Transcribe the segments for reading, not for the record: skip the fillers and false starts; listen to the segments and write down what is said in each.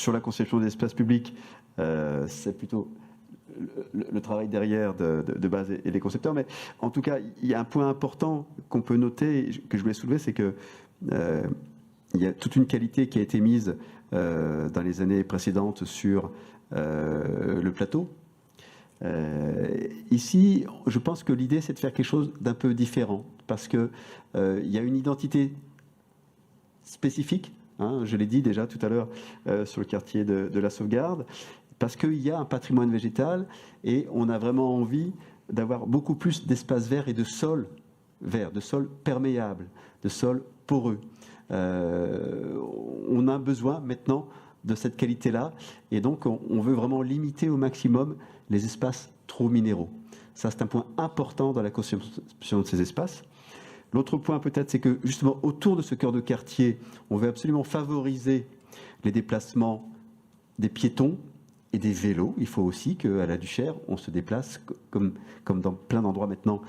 sur la conception des espaces publics, c'est plutôt le travail derrière de base et les concepteurs. Mais en tout cas, il y a un point important qu'on peut noter, que je voulais soulever, c'est que il y a toute une qualité qui a été mise dans les années précédentes sur le plateau. Ici, je pense que l'idée, c'est de faire quelque chose d'un peu différent, parce que il y a une identité spécifique, hein, je l'ai dit déjà tout à l'heure sur le quartier de la Sauvegarde, parce qu'il y a un patrimoine végétal et on a vraiment envie d'avoir beaucoup plus d'espaces verts et de sols verts, de sols perméables, de sols poreux. On a besoin maintenant de cette qualité-là, et donc on veut vraiment limiter au maximum les espaces trop minéraux. Ça, c'est un point important dans la conception de ces espaces. L'autre point peut-être, c'est que justement autour de ce cœur de quartier, on veut absolument favoriser les déplacements des piétons et des vélos. Il faut aussi qu'à la Duchère, on se déplace comme dans plein d'endroits maintenant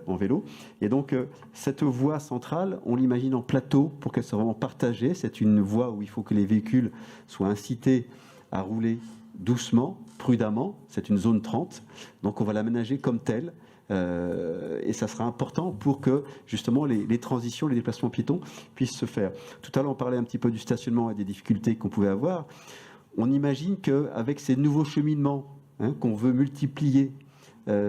en vélo. Et donc cette voie centrale, on l'imagine en plateau pour qu'elle soit vraiment partagée. C'est une voie où il faut que les véhicules soient incités à rouler doucement, prudemment. C'est une zone 30, donc on va l'aménager comme telle. Et ça sera important pour que justement les transitions, les déplacements piétons puissent se faire. Tout à l'heure, on parlait un petit peu du stationnement et des difficultés qu'on pouvait avoir. On imagine qu'avec ces nouveaux cheminements, hein, qu'on veut multiplier,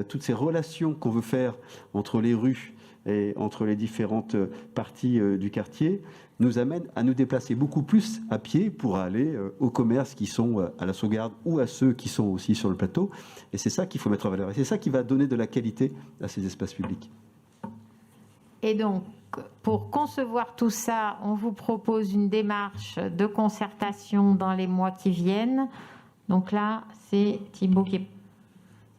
toutes ces relations qu'on veut faire entre les rues et entre les différentes parties du quartier, nous amène à nous déplacer beaucoup plus à pied pour aller aux commerces qui sont à la Sauvegarde ou à ceux qui sont aussi sur le plateau. Et c'est ça qu'il faut mettre en valeur. Et c'est ça qui va donner de la qualité à ces espaces publics. Et donc, pour concevoir tout ça, on vous propose une démarche de concertation dans les mois qui viennent. Donc là, c'est Thibaut qui est...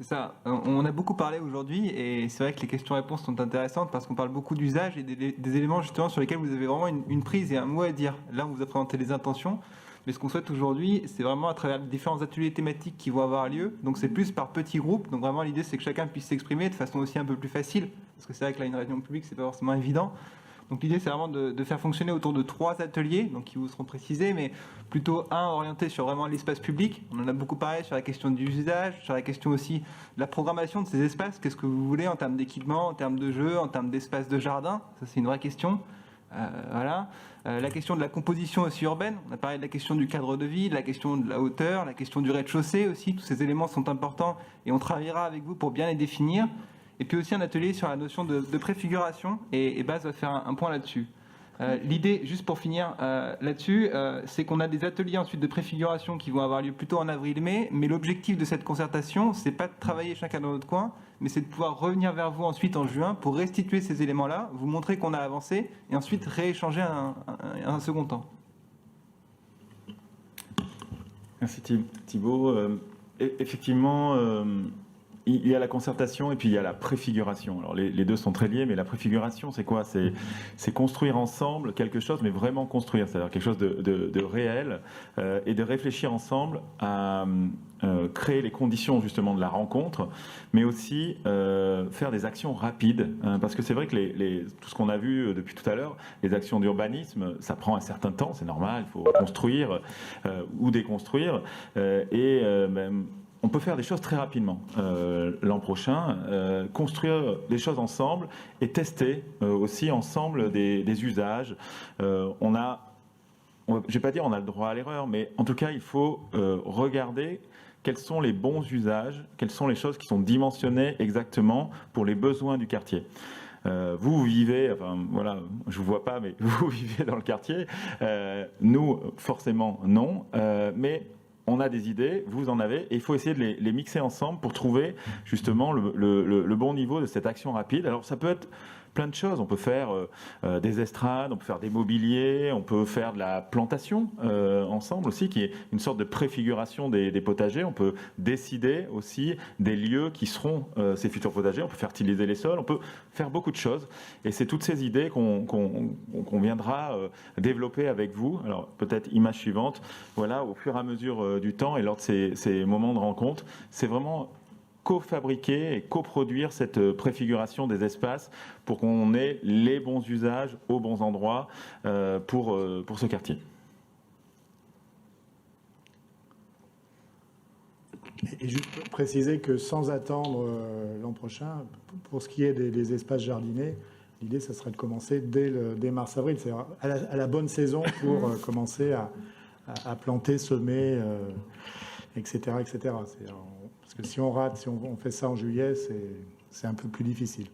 C'est ça. On a beaucoup parlé aujourd'hui et c'est vrai que les questions-réponses sont intéressantes parce qu'on parle beaucoup d'usage et des éléments justement sur lesquels vous avez vraiment une prise et un mot à dire. Là, on vous a présenté les intentions, mais ce qu'on souhaite aujourd'hui, c'est vraiment à travers les différents ateliers thématiques qui vont avoir lieu. Donc c'est plus par petits groupes. Donc vraiment, l'idée, c'est que chacun puisse s'exprimer de façon aussi un peu plus facile parce que c'est vrai que là, une réunion publique, c'est pas forcément évident. Donc l'idée, c'est vraiment de faire fonctionner autour de 3 ateliers, donc qui vous seront précisés, mais plutôt un orienté sur vraiment l'espace public. On en a beaucoup parlé sur la question du usage, sur la question aussi de la programmation de ces espaces. Qu'est-ce que vous voulez en termes d'équipement, en termes de jeux, en termes d'espace de jardin? Ça, c'est une vraie question. Voilà. La question de la composition aussi urbaine. On a parlé de la question du cadre de vie, de la question de la hauteur, la question du rez-de-chaussée aussi. Tous ces éléments sont importants et on travaillera avec vous pour bien les définir. Et puis aussi un atelier sur la notion de préfiguration, et Baz va faire un point là-dessus. L'idée, juste pour finir là-dessus, c'est qu'on a des ateliers ensuite de préfiguration qui vont avoir lieu plutôt en avril-mai, mais l'objectif de cette concertation, c'est pas de travailler chacun dans notre coin, mais c'est de pouvoir revenir vers vous ensuite en juin pour restituer ces éléments-là, vous montrer qu'on a avancé, et ensuite rééchanger un second temps. Merci Thibaut. Effectivement, il y a la concertation et puis il y a la préfiguration. Alors les deux sont très liés, mais la préfiguration, c'est quoi? C'est construire ensemble quelque chose, mais vraiment construire, c'est-à-dire quelque chose de réel et de réfléchir ensemble à créer les conditions justement de la rencontre, mais aussi faire des actions rapides, parce que c'est vrai que tout ce qu'on a vu depuis tout à l'heure, les actions d'urbanisme, ça prend un certain temps, c'est normal, il faut construire ou déconstruire, on peut faire des choses très rapidement l'an prochain, construire des choses ensemble et tester aussi ensemble des usages. Je ne vais pas dire on a le droit à l'erreur, mais en tout cas, il faut regarder quels sont les bons usages, quelles sont les choses qui sont dimensionnées exactement pour les besoins du quartier. Vous vivez, enfin voilà, je vous vois pas, mais vous vivez dans le quartier. Nous, forcément, non, mais on a des idées, vous en avez, et il faut essayer de les mixer ensemble pour trouver justement le bon niveau de cette action rapide. Alors ça peut être plein de choses, on peut faire des estrades, on peut faire des mobiliers, on peut faire de la plantation ensemble aussi, qui est une sorte de préfiguration des potagers. On peut décider aussi des lieux qui seront ces futurs potagers, on peut fertiliser les sols, on peut faire beaucoup de choses, et c'est toutes ces idées qu'on viendra développer avec vous. Alors peut-être image suivante, voilà, au fur et à mesure du temps et lors de ces moments de rencontre, c'est vraiment co-fabriquer et coproduire cette préfiguration des espaces pour qu'on ait les bons usages aux bons endroits pour ce quartier. Et juste pour préciser que sans attendre l'an prochain, pour ce qui est des espaces jardinés, l'idée, ça serait de commencer dès mars-avril, c'est-à-dire à la bonne saison pour commencer à planter, semer, etc. etc. Parce que si on rate, si on fait ça en juillet, c'est un peu plus difficile.